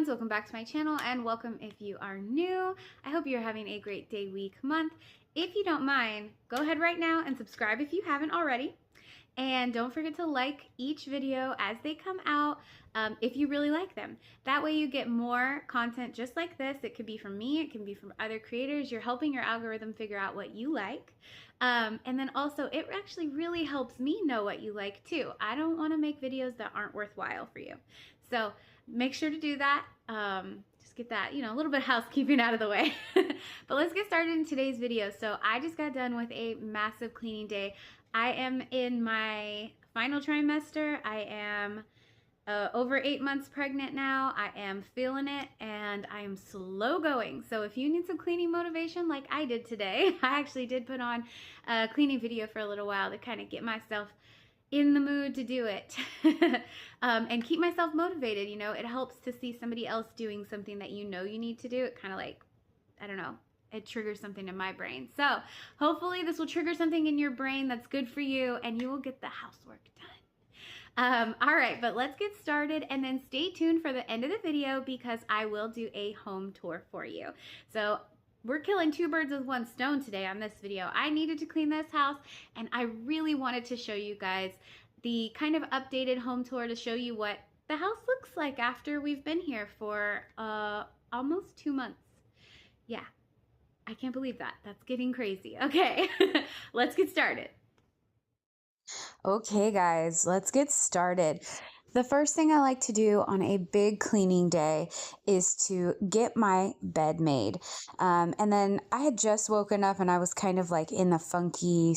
friends, welcome back to my channel, and welcome if you are new. I hope you're having a great day, week, month. If you don't mind, go ahead right now and subscribe if you haven't already. And don't forget to like each video as they come out if you really like them. That way you get more content just like this. It could be from me, it can be from other creators. You're helping your algorithm figure out what you like. And then also it actually really helps me know what you like too. I don't want to make videos that aren't worthwhile for you. So make sure to do that. Just get that, a little bit of housekeeping out of the way. But let's get started in today's video. So I just got done with a massive cleaning day. I am in my final trimester. I am over 8 months pregnant now. I am feeling it and I am slow going. So if you need some cleaning motivation like I did today, I actually did put on a cleaning video for a little while to kind of get myself in the mood to do it and keep myself motivated. It helps to see somebody else doing something that you need to do. It kind of like, I don't know, it triggers something in my brain. So hopefully this will trigger something in your brain that's good for you and you will get the housework done. All right, but let's get started and then stay tuned for the end of the video because I will do a home tour for you. So we're killing two birds with one stone today on this video. I needed to clean this house and I really wanted to show you guys the kind of updated home tour to show you what the house looks like after we've been here for almost 2 months. Yeah, I can't believe that. That's getting crazy. Okay, let's get started. Okay, guys, let's get started. The first thing I like to do on a big cleaning day is to get my bed made. And then I had just woken up and I was kind of like in the funky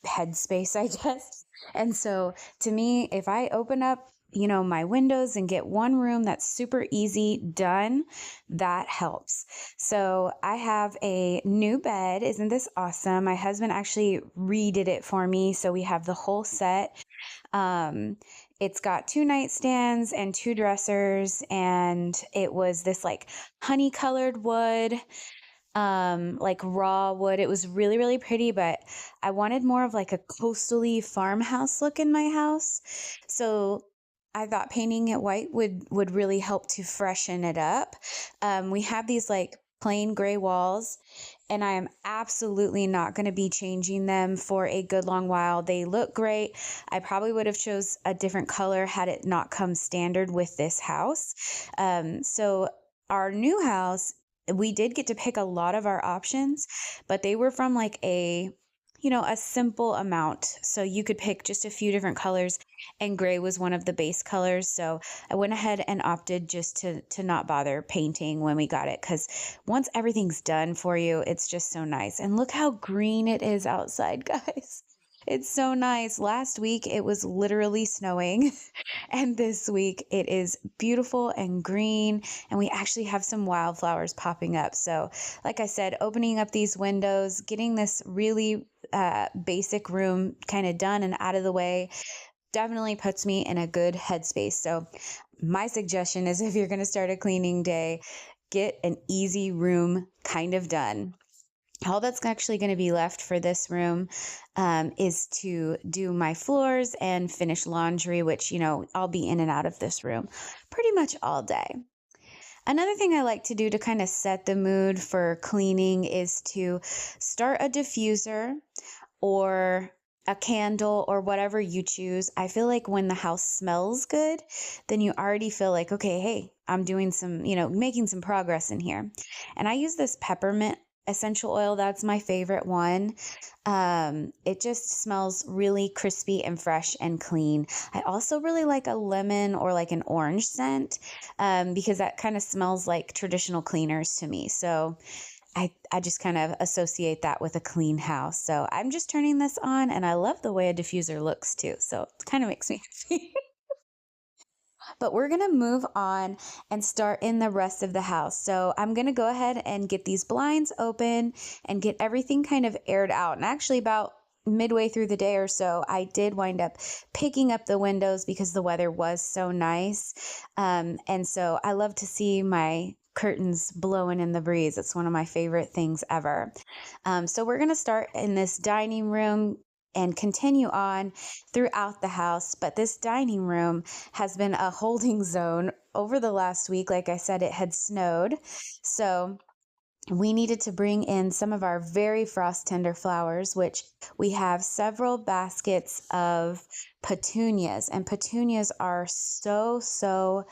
headspace, I guess. And so to me, if I open up my windows and get one room that's super easy done, that helps. So I have a new bed. Isn't this awesome? My husband actually redid it for me. So we have the whole set. It's got 2 nightstands and 2 dressers, and it was this like honey colored wood, like raw wood. It was really, really pretty, but I wanted more of like a coastal-y farmhouse look in my house. So I thought painting it white would really help to freshen it up. We have these like plain gray walls, and I am absolutely not going to be changing them for a good long while. They look great. I probably would have chose a different color had it not come standard with this house. So our new house, we did get to pick a lot of our options, but they were from like a simple amount. So you could pick just a few different colors, and gray was one of the base colors. So I went ahead and opted just to not bother painting when we got it, because once everything's done for you, it's just so nice. And look how green it is outside, guys. It's so nice. Last week it was literally snowing and this week it is beautiful and green, and we actually have some wildflowers popping up. So like I said, opening up these windows, getting this really basic room kind of done and out of the way definitely puts me in a good headspace. So my suggestion is, if you're going to start a cleaning day, get an easy room kind of done. All that's actually going to be left for this room is to do my floors and finish laundry, which, I'll be in and out of this room pretty much all day. Another thing I like to do to kind of set the mood for cleaning is to start a diffuser or a candle or whatever you choose. I feel like when the house smells good, then you already feel like, okay, hey, I'm doing some, making some progress in here. And I use this peppermint essential oil. That's my favorite one. It just smells really crispy and fresh and clean. I also really like a lemon or like an orange scent, because that kind of smells like traditional cleaners to me. So I just kind of associate that with a clean house. So I'm just turning this on, and I love the way a diffuser looks too. So it kind of makes me happy. But we're going to move on and start in the rest of the house. So I'm going to go ahead and get these blinds open and get everything kind of aired out. And actually about midway through the day or so, I did wind up picking up the windows because the weather was so nice. And so I love to see my curtains blowing in the breeze. It's one of my favorite things ever. So we're going to start in this dining room and continue on throughout the house. But this dining room has been a holding zone over the last week. Like I said, it had snowed. So we needed to bring in some of our very frost tender flowers, which we have several baskets of petunias, and petunias are so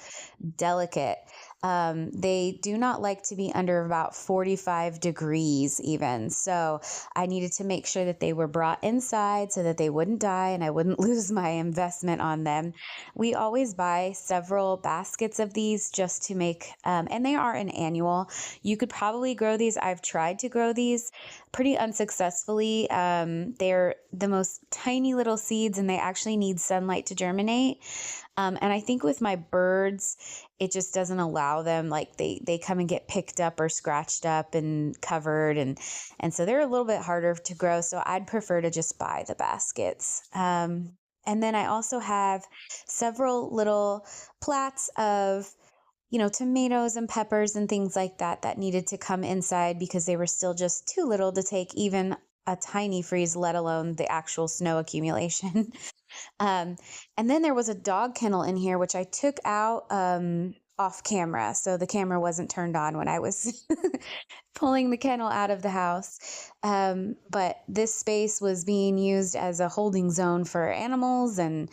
delicate. They do not like to be under about 45 degrees even. So I needed to make sure that they were brought inside so that they wouldn't die and I wouldn't lose my investment on them. We always buy several baskets of these just to make, and they are an annual. You could probably grow these. I've tried to grow these pretty unsuccessfully. They're the most tiny little seeds and they actually need sunlight to germinate. And I think with my birds, it just doesn't allow them, like they come and get picked up or scratched up and covered. And so they're a little bit harder to grow. So I'd prefer to just buy the baskets. And then I also have several little plats of, tomatoes and peppers and things like that that needed to come inside because they were still just too little to take even a tiny freeze, let alone the actual snow accumulation. Um, and then there was a dog kennel in here, which I took out off camera. So the camera wasn't turned on when I was pulling the kennel out of the house. But this space was being used as a holding zone for animals and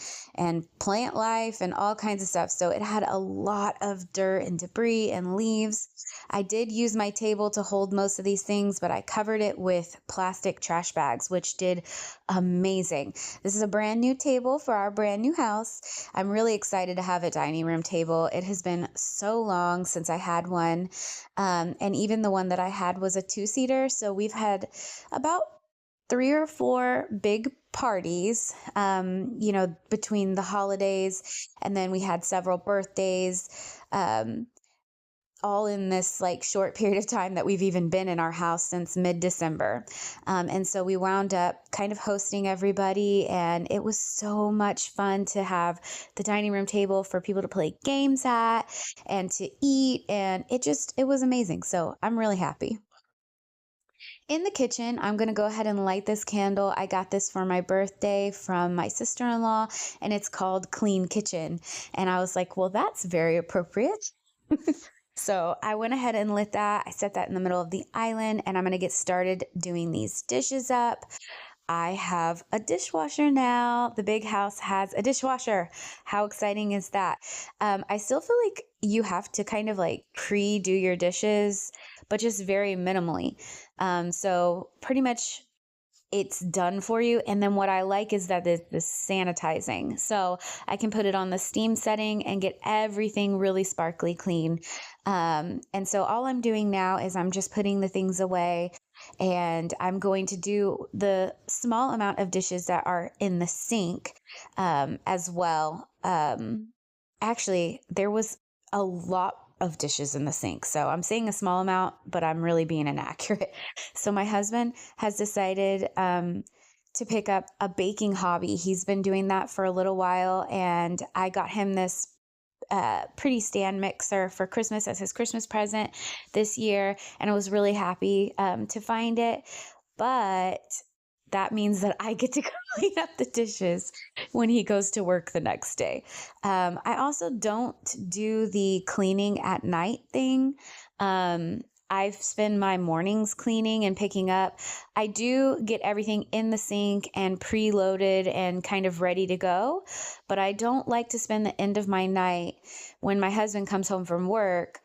plant life and all kinds of stuff. So it had a lot of dirt and debris and leaves. I did use my table to hold most of these things, but I covered it with plastic trash bags, which did amazing. This is a brand new table for our brand new house. I'm really excited to have a dining room table. It has been so long since I had one. And even the one that I had was a 2-seater. So we've had about 3 or 4 big parties, between the holidays, and then we had several birthdays, all in this like short period of time that we've even been in our house since mid-December. And so we wound up kind of hosting everybody, and it was so much fun to have the dining room table for people to play games at and to eat. And it was amazing. So I'm really happy. In the kitchen, I'm going to go ahead and light this candle. I got this for my birthday from my sister-in-law, and it's called Clean Kitchen. And I was like, well, that's very appropriate. So I went ahead and lit that. I set that in the middle of the island, and I'm going to get started doing these dishes up. I have a dishwasher now. The big house has a dishwasher. How exciting is that? I still feel like you have to kind of like pre-do your dishes, but just very minimally. So pretty much it's done for you. And then what I like is that it's the sanitizing. So I can put it on the steam setting and get everything really sparkly clean. And so all I'm doing now is I'm just putting the things away, and I'm going to do the small amount of dishes that are in the sink as well. Actually, there was a lot of dishes in the sink. So I'm saying a small amount, but I'm really being inaccurate. So my husband has decided to pick up a baking hobby. He's been doing that for a little while, and I got him this pretty stand mixer for Christmas as his Christmas present this year, and I was really happy to find it. But that means that I get to clean up the dishes when he goes to work the next day. I also don't do the cleaning at night thing. I spend my mornings cleaning and picking up. I do get everything in the sink and preloaded and kind of ready to go, but I don't like to spend the end of my night when my husband comes home from work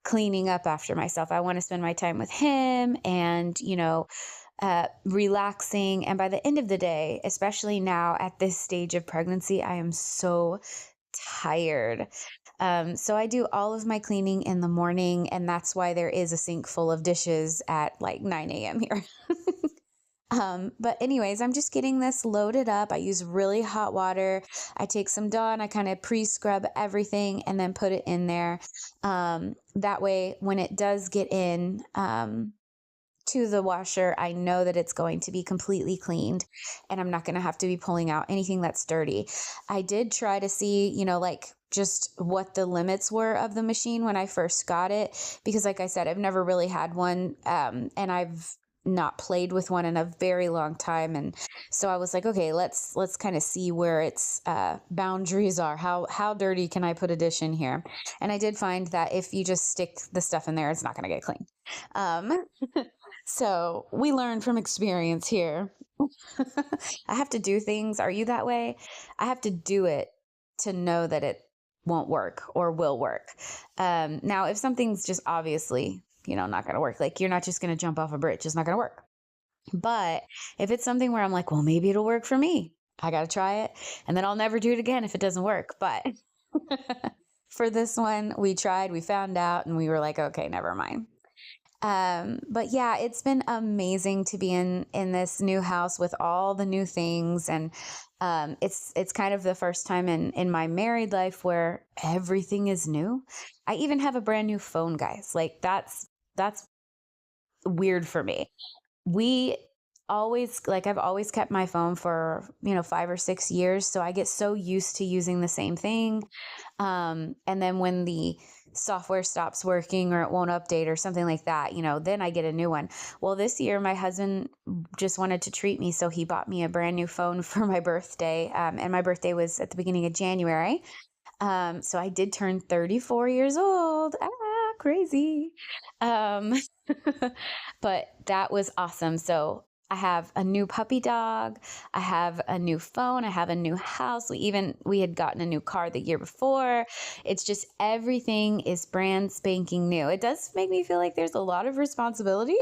cleaning up after myself. I want to spend my time with him and, relaxing. And by the end of the day, especially now at this stage of pregnancy, I am so tired. So I do all of my cleaning in the morning, and that's why there is a sink full of dishes at like 9 a.m. here. But anyways, I'm just getting this loaded up. I use really hot water. I take some Dawn, I kind of pre-scrub everything and then put it in there. That way, when it does get in, to the washer, I know that it's going to be completely cleaned and I'm not going to have to be pulling out anything that's dirty. I did try to see, just what the limits were of the machine when I first got it, because like I said, I've never really had one. And I've not played with one in a very long time. And so I was like, okay, let's kind of see where its boundaries are. How dirty can I put a dish in here? And I did find that if you just stick the stuff in there, it's not going to get clean. Um, so we learned from experience here. I have to do things. Are you that way? I have to do it to know that it won't work or will work. Now, if something's just obviously, not going to work, like you're not just going to jump off a bridge, it's not going to work. But if it's something where I'm like, well, maybe it'll work for me, I got to try it. And then I'll never do it again if it doesn't work. But for this one, we tried, we found out, and we were like, okay, never mind. But yeah, it's been amazing to be in this new house with all the new things. And it's kind of the first time in my married life where everything is new. I even have a brand new phone, guys. Like that's weird for me. We always, like, I've always kept my phone for 5 or 6 years, so I get so used to using the same thing. And then when the software stops working or it won't update or something like that, then I get a new one. Well, this year my husband just wanted to treat me, so he bought me a brand new phone for my birthday. And my birthday was at the beginning of January. So I did turn 34 years old. Crazy. Um, but that was awesome. So I have a new puppy dog. I have a new phone. I have a new house. We had gotten a new car the year before. It's just everything is brand spanking new. It does make me feel like there's a lot of responsibility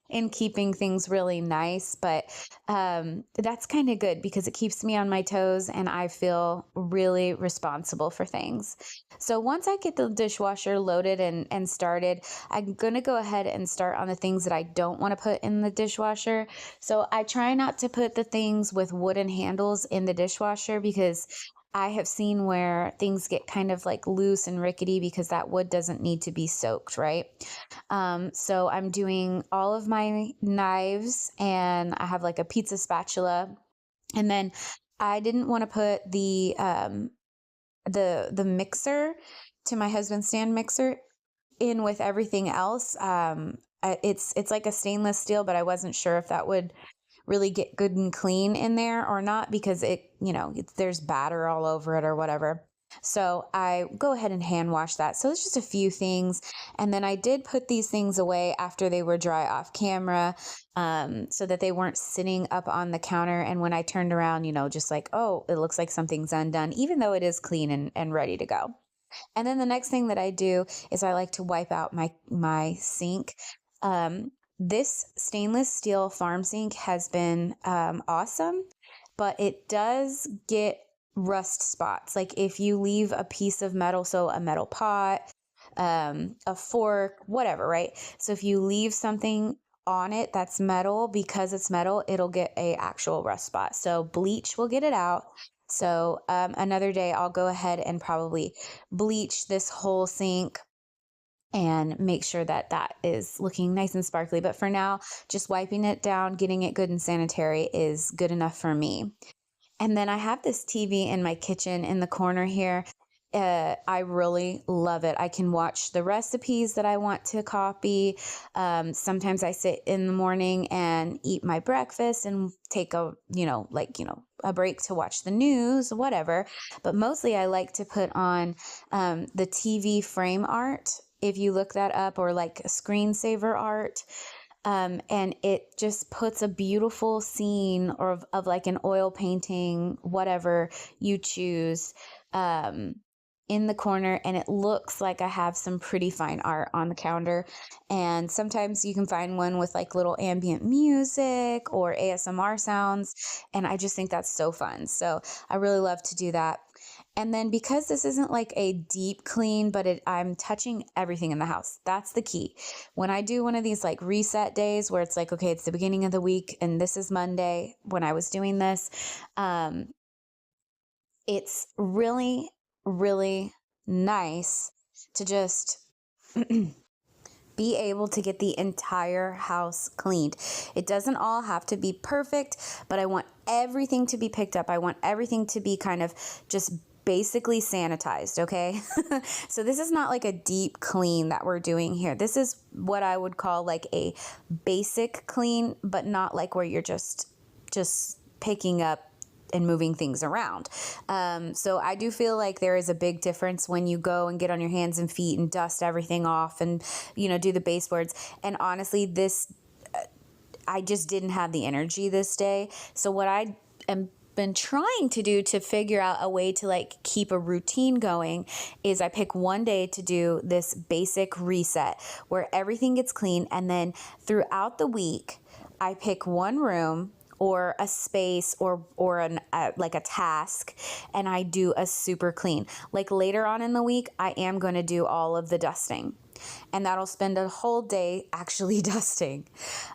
in keeping things really nice, but that's kind of good because it keeps me on my toes and I feel really responsible for things. So once I get the dishwasher loaded and started, I'm going to go ahead and start on the things that I don't want to put in the dishwasher. So I try not to put the things with wooden handles in the dishwasher because I have seen where things get kind of like loose and rickety because that wood doesn't need to be soaked, right? So I'm doing all of my knives and I have like a pizza spatula. And then I didn't want to put the mixer to my husband's stand mixer in with everything else. It's like a stainless steel, but I wasn't sure if that would really get good and clean in there or not because there's batter all over it or whatever. So I go ahead and hand wash that. So it's just a few things. And then I did put these things away after they were dry off camera, so that they weren't sitting up on the counter. And when I turned around, just like, oh, it looks like something's undone, even though it is clean and ready to go. And then the next thing that I do is I like to wipe out my sink. This stainless steel farm sink has been awesome, but it does get rust spots. Like if you leave a piece of metal, so a metal pot, a fork, whatever, right? So if you leave something on it that's metal, because it's metal, it'll get a actual rust spot. So bleach will get it out. So another day I'll go ahead and probably bleach this whole sink and make sure that that is looking nice and sparkly. But for now, just wiping it down, getting it good and sanitary is good enough for me. And then I have this TV in my kitchen in the corner here. I really love it. I can watch the recipes that I want to copy. Sometimes I sit in the morning and eat my breakfast and take a break to watch the news, whatever. But mostly I like to put on the TV frame art. If you look that up, or like a screensaver art. And it just puts a beautiful scene of like an oil painting, whatever you choose, in the corner, and it looks like I have some pretty fine art on the counter. And sometimes you can find one with like little ambient music or ASMR sounds, and I just think that's so fun. So I really love to do that. And then because this isn't like a deep clean, but I'm touching everything in the house. That's the key. When I do one of these like reset days where it's like, okay, it's the beginning of the week and this is Monday when I was doing this, it's really, really nice to just be able to get the entire house cleaned. It doesn't all have to be perfect, but I want everything to be picked up. I want everything to be kind of just basically sanitized, okay? So this is not like a deep clean that we're doing here. This is what I would call like a basic clean, but not like where you're just picking up and moving things around. So I do feel like there is a big difference when you go and get on your hands and feet and dust everything off and, do the baseboards. And honestly, I just didn't have the energy this day. So what I am been trying to do to figure out a way to like keep a routine going is I pick one day to do this basic reset where everything gets clean, and then throughout the week I pick one room or a space or like a task, and I do a super clean. Like later on in the week, I am going to do all of the dusting, and that'll spend a whole day actually dusting.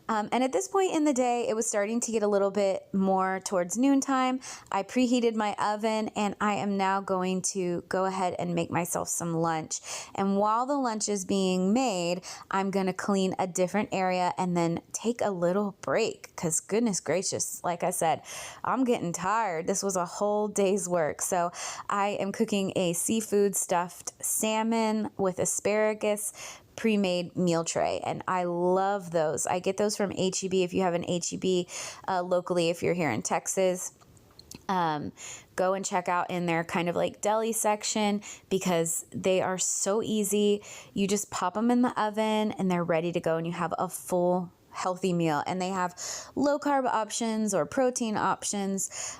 And at this point in the day, it was starting to get a little bit more towards noontime. I preheated my oven, and I am now going to go ahead and make myself some lunch. And while the lunch is being made, I'm going to clean a different area and then take a little break, because goodness gracious, like I said, I'm getting tired. This was a whole day's work. So I am cooking a seafood stuffed salmon with asparagus pre-made meal tray, and I love those. I get those from H-E-B. If you have an H-E-B locally, if you're here in Texas, go and check out in their kind of like deli section, because they are so easy. You just pop them in the oven and they're ready to go, and you have a full healthy meal. And they have low carb options or protein options.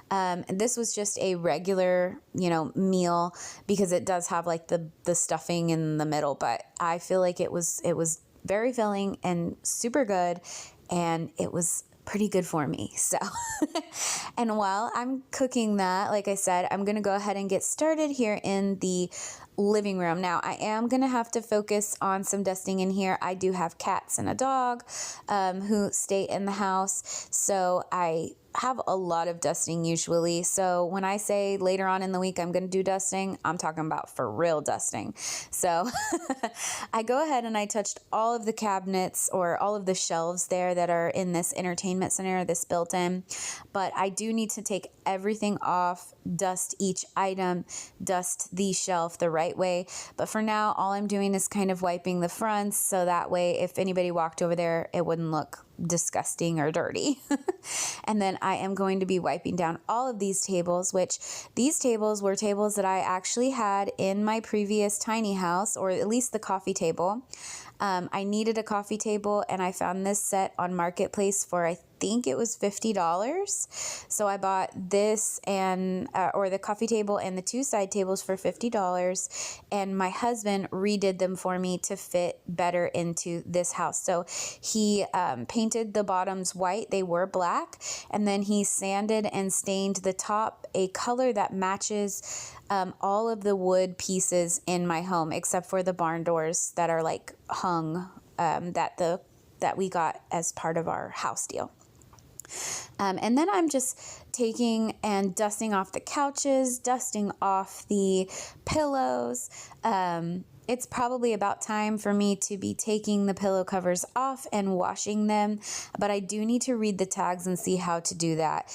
This was just a regular, meal, because it does have like the stuffing in the middle, but I feel like it was very filling and super good, and it was pretty good for me. So, and while I'm cooking that, like I said, I'm going to go ahead and get started here in the living room. Now, I am going to have to focus on some dusting in here. I do have cats and a dog who stay in the house, so I have a lot of dusting usually. So when I say later on in the week I'm going to do dusting, I'm talking about for real dusting. So I go ahead and I touched all of the cabinets or all of the shelves there that are in this entertainment center, this built-in, but I do need to take everything off, dust each item, dust the shelf the right way. But for now, all I'm doing is kind of wiping the fronts, so that way if anybody walked over there, it wouldn't look disgusting or dirty. And then I am going to be wiping down all of these tables, which these tables were tables that I actually had in my previous tiny house, or at least the coffee table. I needed a coffee table, and I found this set on Marketplace for, I think it was $50. So I bought this and or the coffee table and the two side tables for $50, and my husband redid them for me to fit better into this house. So he painted the bottoms white, they were black, and then he sanded and stained the top a color that matches all of the wood pieces in my home, except for the barn doors that are like hung that we got as part of our house deal. And then I'm just taking and dusting off the couches, dusting off the pillows. It's probably about time for me to be taking the pillow covers off and washing them, but I do need to read the tags and see how to do that.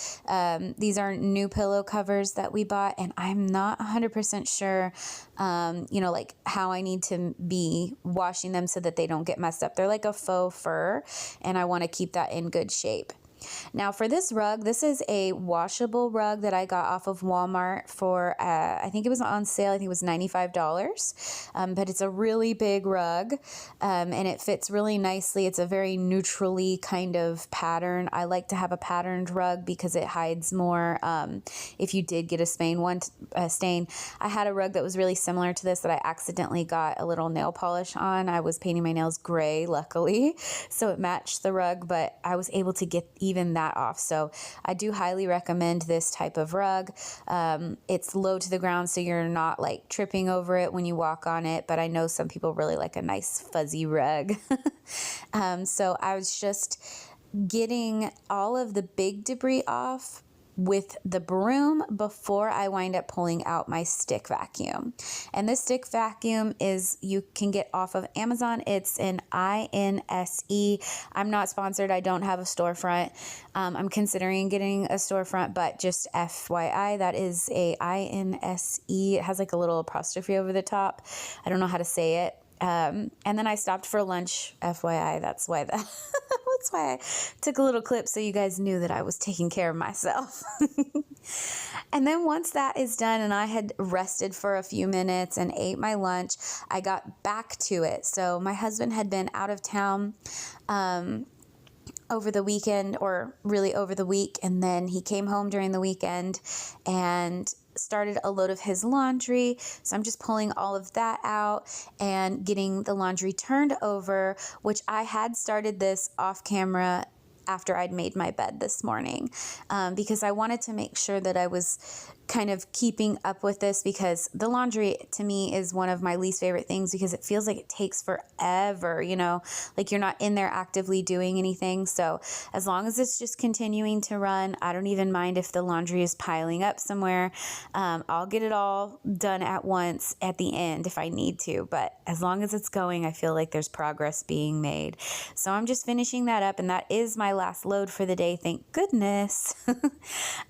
These are new pillow covers that we bought, and I'm not 100% sure, like how I need to be washing them so that they don't get messed up. They're like a faux fur, and I want to keep that in good shape. Now for this rug, this is a washable rug that I got off of Walmart for, I think it was on sale, I think it was $95, but it's a really big rug, and it fits really nicely. It's a very neutrally kind of pattern. I like to have a patterned rug because it hides more if you did get a stain. I had a rug that was really similar to this that I accidentally got a little nail polish on. I was painting my nails gray, luckily, so it matched the rug, but I was able to get even that off. So I do highly recommend this type of rug. It's low to the ground, so you're not like tripping over it when you walk on it, but I know some people really like a nice fuzzy rug. So I was just getting all of the big debris off with the broom before I wind up pulling out my stick vacuum. And this stick vacuum you can get off of Amazon. It's an INSE. I'm not sponsored. I don't have a storefront. I'm considering getting a storefront, but just FYI, that is a INSE. It has like a little apostrophe over the top. I don't know how to say it. And then I stopped for lunch, FYI. That's why that's why I took a little clip so you guys knew that I was taking care of myself. And then once that is done and I had rested for a few minutes and ate my lunch, I got back to it. So my husband had been out of town, over the weekend, or really over the week. And then he came home during the weekend and started a load of his laundry. So I'm just pulling all of that out and getting the laundry turned over, which I had started this off camera after I'd made my bed this morning, because I wanted to make sure that I was kind of keeping up with this, because the laundry to me is one of my least favorite things, because it feels like it takes forever, like you're not in there actively doing anything. So as long as it's just continuing to run, I don't even mind if the laundry is piling up somewhere. I'll get it all done at once at the end if I need to, but as long as it's going, I feel like there's progress being made. So I'm just finishing that up, and that is my last load for the day, thank goodness.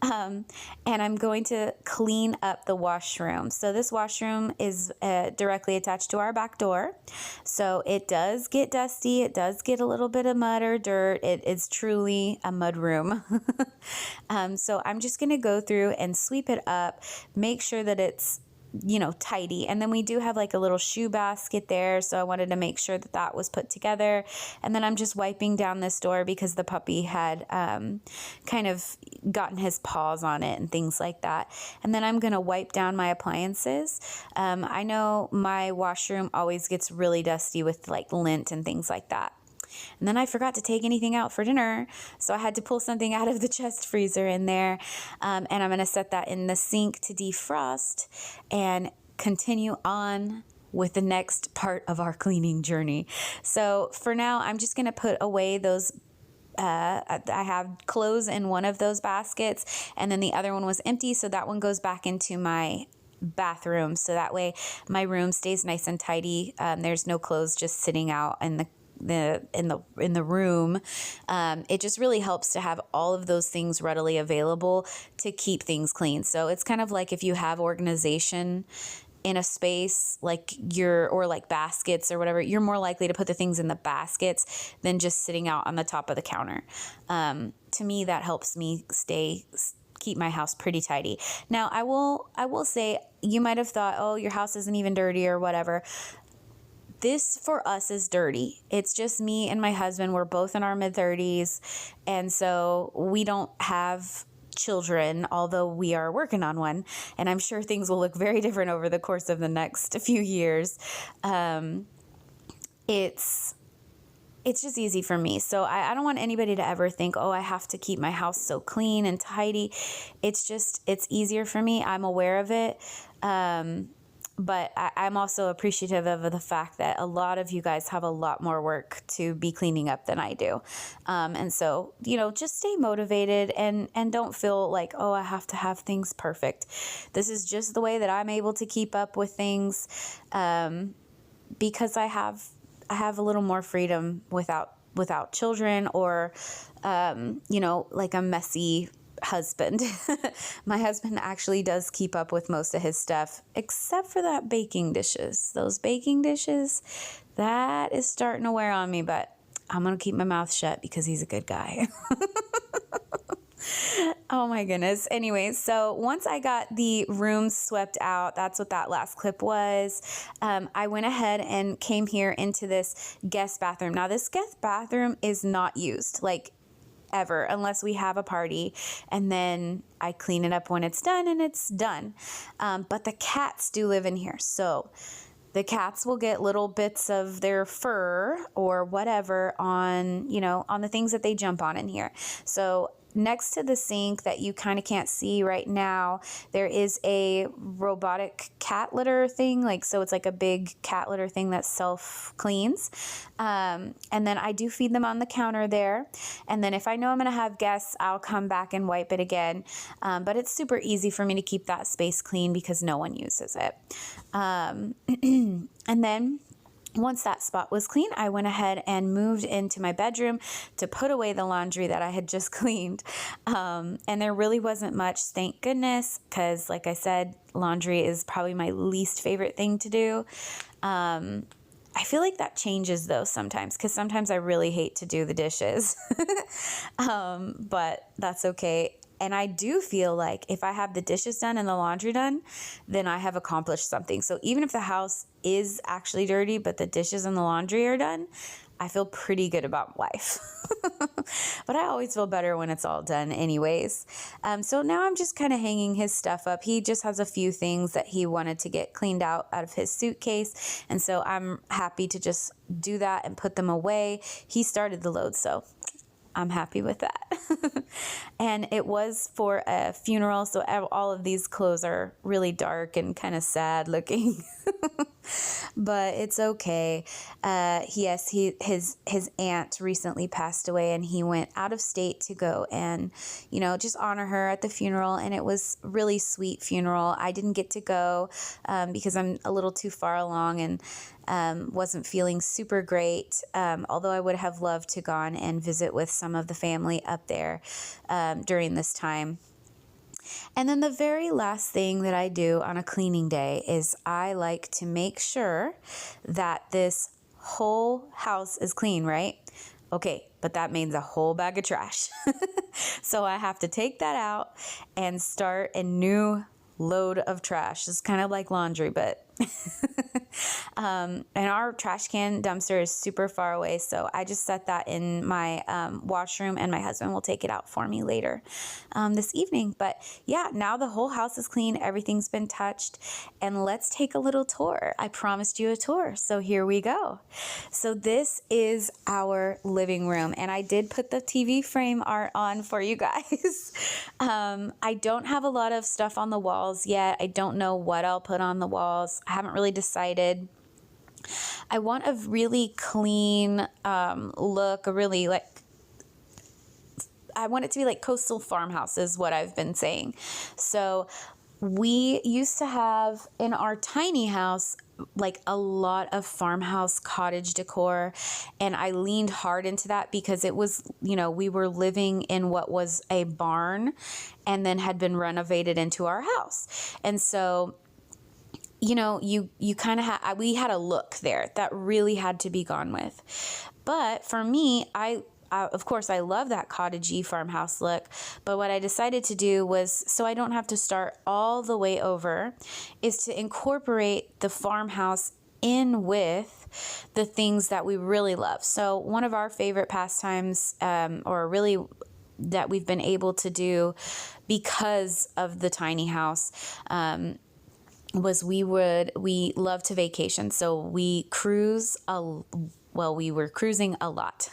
And I'm going to clean up the washroom. So this washroom is directly attached to our back door. So it does get dusty. It does get a little bit of mud or dirt. It is truly a mud room. So I'm just going to go through and sweep it up, make sure that it's tidy. And then we do have like a little shoe basket there. So I wanted to make sure that that was put together. And then I'm just wiping down this door because the puppy had kind of gotten his paws on it and things like that. And then I'm going to wipe down my appliances. I know my washroom always gets really dusty with like lint and things like that. And then I forgot to take anything out for dinner, so I had to pull something out of the chest freezer in there, and I'm going to set that in the sink to defrost and continue on with the next part of our cleaning journey. So for now, I'm just going to put away those. I have clothes in one of those baskets, and then the other one was empty, so that one goes back into my bathroom, so that way my room stays nice and tidy. There's no clothes just sitting out in the room. It just really helps to have all of those things readily available to keep things clean. So it's kind of like if you have organization in a space like or like baskets or whatever, you're more likely to put the things in the baskets than just sitting out on the top of the counter. To me, that helps me keep my house pretty tidy. Now, I will say, you might have thought, oh, your house isn't even dirty or whatever. This for us is dirty. It's just me and my husband. We're both in our mid-30s. And so we don't have children, although we are working on one. And I'm sure things will look very different over the course of the next few years. It's just easy for me. So I don't want anybody to ever think, oh, I have to keep my house so clean and tidy. It's easier for me. I'm aware of it. But I'm also appreciative of the fact that a lot of you guys have a lot more work to be cleaning up than I do. And so, just stay motivated and don't feel like, oh, I have to have things perfect. This is just the way that I'm able to keep up with things, because I have a little more freedom without children or, like a messy husband. My husband actually does keep up with most of his stuff, except for those baking dishes, that is starting to wear on me, but I'm going to keep my mouth shut because he's a good guy. Oh my goodness. Anyways, so once I got the room swept out, that's what that last clip was. I went ahead and came here into this guest bathroom. Now, this guest bathroom is not used, like, ever, unless we have a party, and then I clean it up when it's done, and it's done. But the cats do live in here, so the cats will get little bits of their fur or whatever on the things that they jump on in here. So next to the sink that you kind of can't see right now, there is a robotic cat litter thing. Like, so it's like a big cat litter thing that self cleans. And then I do feed them on the counter there. And then if I know I'm going to have guests, I'll come back and wipe it again. But it's super easy for me to keep that space clean because no one uses it. And then once that spot was clean, I went ahead and moved into my bedroom to put away the laundry that I had just cleaned. And there really wasn't much, thank goodness, because like I said, laundry is probably my least favorite thing to do. I feel like that changes though sometimes, because sometimes I really hate to do the dishes. But that's okay. And I do feel like if I have the dishes done and the laundry done, then I have accomplished something. So even if the house is actually dirty, but the dishes and the laundry are done, I feel pretty good about life. But I always feel better when it's all done anyways. So now I'm just kind of hanging his stuff up. He just has a few things that he wanted to get cleaned out of his suitcase. And so I'm happy to just do that and put them away. He started the load, so I'm happy with that. And it was for a funeral, so all of these clothes are really dark and kind of sad looking. But it's okay. His aunt recently passed away, and he went out of state to go and, just honor her at the funeral. And it was really sweet funeral. I didn't get to go because I'm a little too far along and wasn't feeling super great. Although I would have loved to gone and visit with some of the family up there during this time. And then the very last thing that I do on a cleaning day is I like to make sure that this whole house is clean, right? Okay, but that means a whole bag of trash. So I have to take that out and start a new load of trash. It's kind of like laundry, but and our trash can dumpster is super far away, so I just set that in my washroom, and my husband will take it out for me later this evening. But yeah, now the whole house is clean, everything's been touched, and let's take a little tour. I promised you a tour, so here we go. So this is our living room, and I did put the TV frame art on for you guys. I don't have a lot of stuff on the walls yet. I don't know what I'll put on the walls. I haven't really decided. I want a really clean look, I want it to be like coastal farmhouse is what I've been saying. So we used to have in our tiny house like a lot of farmhouse cottage decor, and I leaned hard into that because it was, we were living in what was a barn and then had been renovated into our house. And so you kind of we had a look there that really had to be gone with. But for me, of course, I love that cottagey farmhouse look, but what I decided to do was, so I don't have to start all the way over, is to incorporate the farmhouse in with the things that we really love. So one of our favorite pastimes, or really that we've been able to do because of the tiny house, was we love to vacation. So we we were cruising a lot.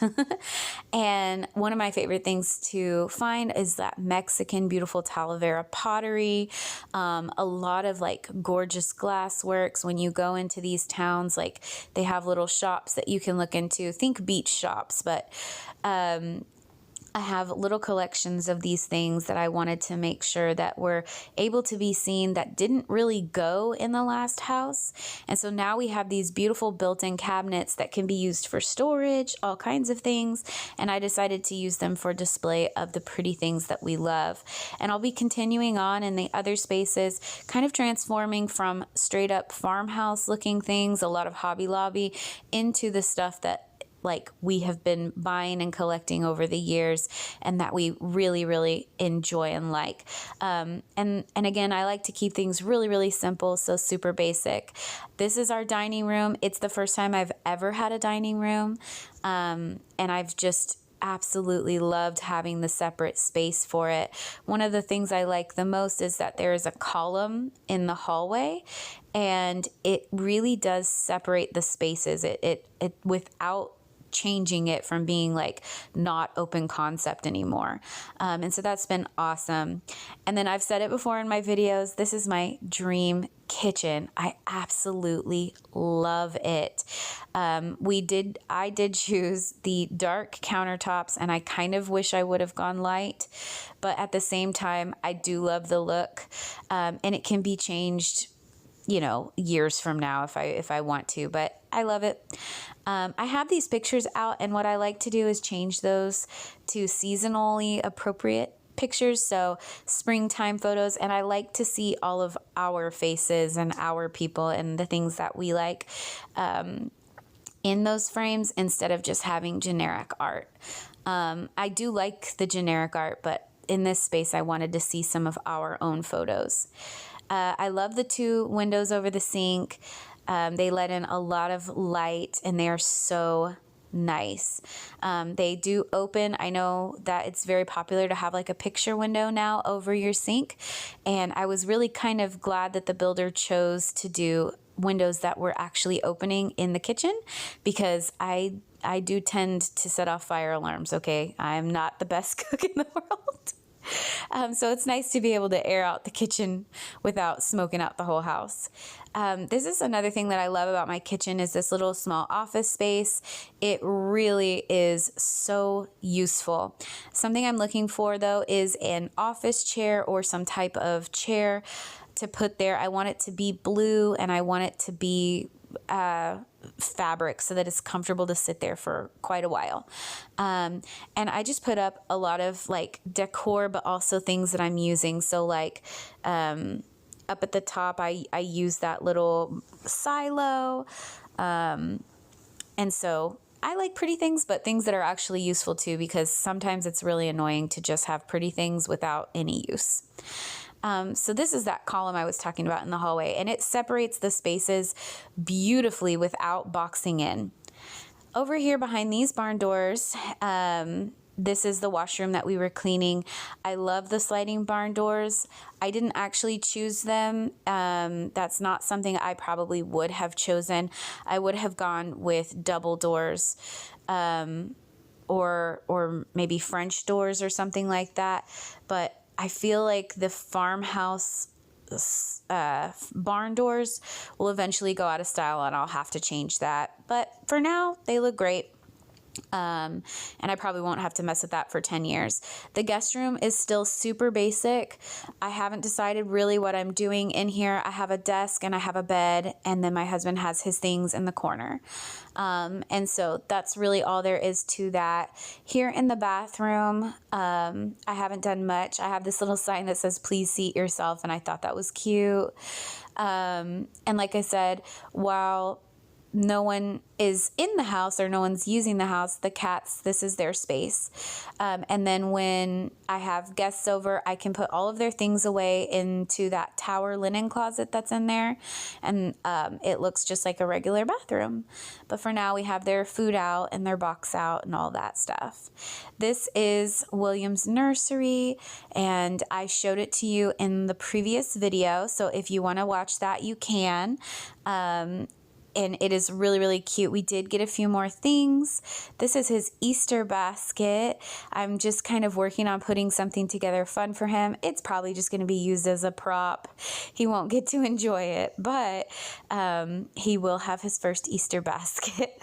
And one of my favorite things to find is that Mexican beautiful Talavera pottery, a lot of like gorgeous glass works. When you go into these towns, like they have little shops that you can look into, think beach shops, but I have little collections of these things that I wanted to make sure that were able to be seen that didn't really go in the last house. And so now we have these beautiful built-in cabinets that can be used for storage, all kinds of things. And I decided to use them for display of the pretty things that we love. And I'll be continuing on in the other spaces, kind of transforming from straight up farmhouse looking things, a lot of Hobby Lobby, into the stuff that like we have been buying and collecting over the years and that we really, really enjoy and like. And again, I like to keep things really, really simple, so super basic. This is our dining room. It's the first time I've ever had a dining room. And I've just absolutely loved having the separate space for it. One of the things I like the most is that there is a column in the hallway, and it really does separate the spaces. It without changing it from being like not open concept anymore. And so that's been awesome. And then I've said it before in my videos, this is my dream kitchen. I absolutely love it. I did choose the dark countertops, and I kind of wish I would have gone light, but at the same time, I do love the look, and it can be changed, you know, years from now if I want to, but I love it. I have these pictures out, and what I like to do is change those to seasonally appropriate pictures, so springtime photos, and I like to see all of our faces and our people and the things that we like in those frames instead of just having generic art. I do like the generic art, but in this space I wanted to see some of our own photos. I love the 2 windows over the sink. They let in a lot of light, and they are so nice. They do open. I know that it's very popular to have like a picture window now over your sink, and I was really kind of glad that the builder chose to do windows that were actually opening in the kitchen, because I do tend to set off fire alarms, okay? I am not the best cook in the world. So it's nice to be able to air out the kitchen without smoking out the whole house. This is another thing that I love about my kitchen is this little small office space. It really is so useful. Something I'm looking for though is an office chair or some type of chair to put there. I want it to be blue, and I want it to be fabric so that it's comfortable to sit there for quite a while. And I just put up a lot of like decor, but also things that I'm using. So like up at the top, I use that little silo. And so I like pretty things, but things that are actually useful too, because sometimes it's really annoying to just have pretty things without any use. So this is that column I was talking about in the hallway, and it separates the spaces beautifully without boxing in. Over here behind these barn doors, this is the washroom that we were cleaning. I love the sliding barn doors. I didn't actually choose them. That's not something I probably would have chosen. I would have gone with double doors, or maybe French doors or something like that. But I feel like the farmhouse barn doors will eventually go out of style, and I'll have to change that. But for now, they look great. And I probably won't have to mess with that for 10 years. The guest room is still super basic. I haven't decided really what I'm doing in here. I have a desk and I have a bed, and then my husband has his things in the corner. And so that's really all there is to that. Here in the bathroom, I haven't done much. I have this little sign that says, "Please seat yourself," and I thought that was cute. And like I said, while no one is in the house or no one's using the house, the cats, this is their space. And then when I have guests over, I can put all of their things away into that tower linen closet that's in there. And it looks just like a regular bathroom. But for now, we have their food out and their box out and all that stuff. This is William's nursery, and I showed it to you in the previous video. So if you want to watch that, you can. And it is really, really cute. We did get a few more things. This is his Easter basket. I'm just kind of working on putting something together fun for him. It's probably just going to be used as a prop. He won't get to enjoy it, but he will have his first Easter basket.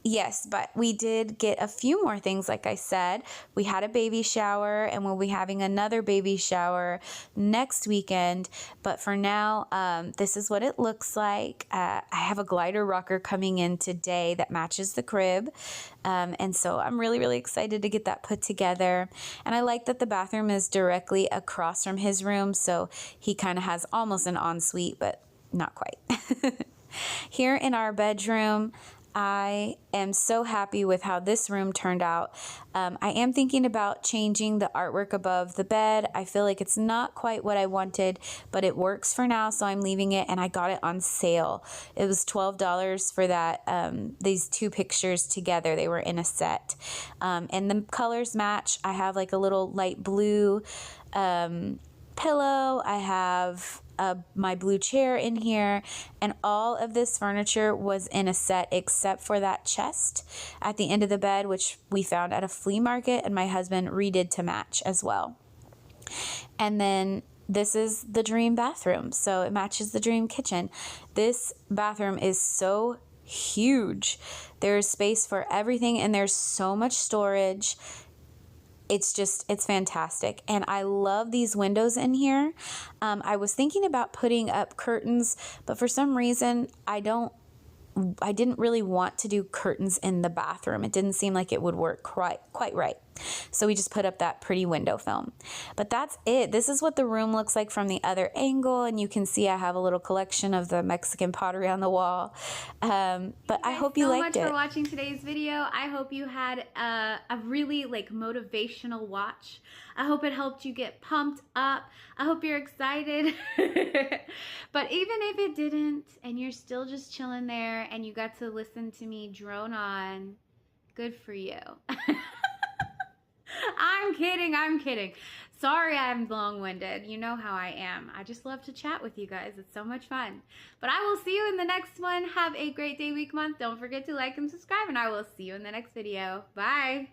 Yes, but we did get a few more things, like I said. We had a baby shower, and we'll be having another baby shower next weekend. But for now, this is what it looks like. I have a glider rocker coming in today that matches the crib. And so I'm really, really excited to get that put together. And I like that the bathroom is directly across from his room, so he kind of has almost an ensuite, but not quite. Here in our bedroom, I am so happy with how this room turned out. I am thinking about changing the artwork above the bed. I feel like it's not quite what I wanted, but it works for now, so I'm leaving it, and I got it on sale. It was $12 for that. These two pictures together, they were in a set. And the colors match. I have like a little light blue pillow. I have my blue chair in here, and all of this furniture was in a set except for that chest at the end of the bed, which we found at a flea market, and my husband redid to match as well. And then this is the dream bathroom, so it matches the dream kitchen. This bathroom is so huge. There's space for everything, and there's so much storage. It's fantastic. And I love these windows in here. I was thinking about putting up curtains, but for some reason I didn't really want to do curtains in the bathroom. It didn't seem like it would work quite right. So we just put up that pretty window film. But that's it. This is what the room looks like from the other angle, and you can see I have a little collection of the Mexican pottery on the wall. But I hope you liked it. Thanks so much for watching today's video. I hope you had a really motivational watch. I hope it helped you get pumped up. I hope you're excited. But even if it didn't, and you're still just chilling there and you got to listen to me drone on, good for you. I'm kidding. Sorry I'm long-winded. You know how I am. I just love to chat with you guys. It's so much fun. But I will see you in the next one. Have a great day, week, month. Don't forget to like and subscribe, and I will see you in the next video. Bye.